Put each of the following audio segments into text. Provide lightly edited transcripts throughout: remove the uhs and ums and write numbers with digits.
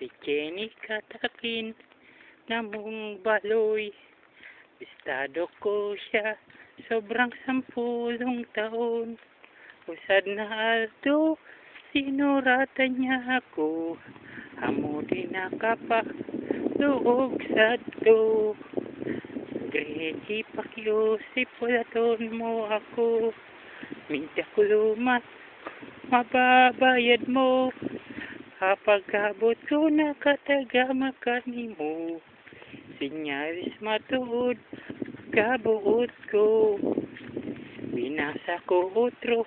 Si Jenny katakin namong baloy. Estado ko siya sobrang 10 taon. Usad na alto, sinuratan niya ako. Amo din nakapa, luog sad to. Gregi pakiusip, pulaton mo ako. Minta kulumat, mababayad mo. Kapag abot ko nakatagama kanimo. Sinyalis matuod, kabuot ko. Binasa ko otro,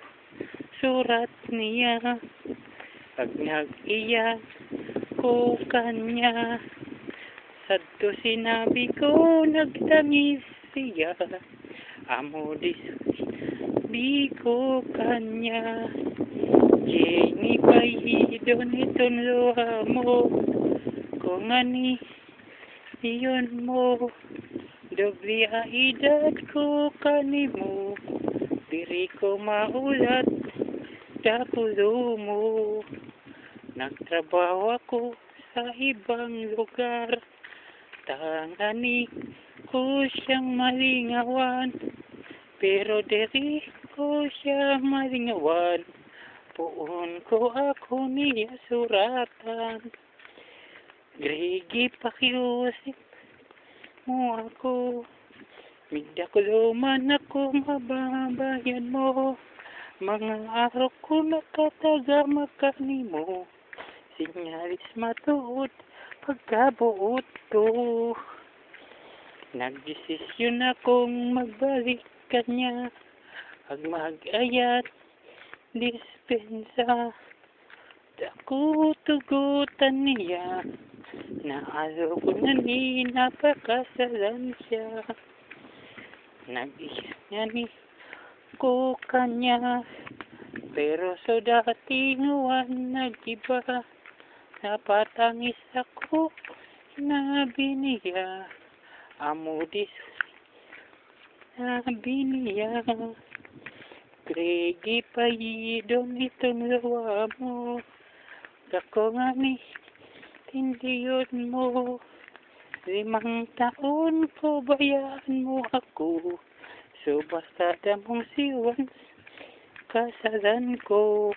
surat niya. Pag nag-iyak ko kanya, sadto sinabi ko, nagtangis siya. Amo di ko kanya. Jenny pahidon itong luha mo. Kung ani iyon mo, doble edad ko kanimo. Diri ko maulat sa pulo mo. Nagtrabaho ako sa ibang lugar. Tangani ko siyang malingawan, pero diri ko siya malingawan. Puon ko ako niya suratan. Gregi pakiusip mo ako. Migdakuluman ako, mababayan mo. Mga araw ko nakatagama kanimo. Sinyalis matuod, pagkabuot ko. Nagdesisyon akong magbalik kanya. Pag mag-ayat, dispensa. Dako tugutan niya. Naalo ko na ni napakasalan siya. Nag-iyak niya ni ko kanya. Pero so dating uwan nag-iba. Napatangis ako, sinabi niya. Amudis, sabi niya. Gregi pahidon itong lawa mo. Dako nga ni tindiyon mo. 5 taon ko bayaan mo ako. So basta damong siwan kasalan ko.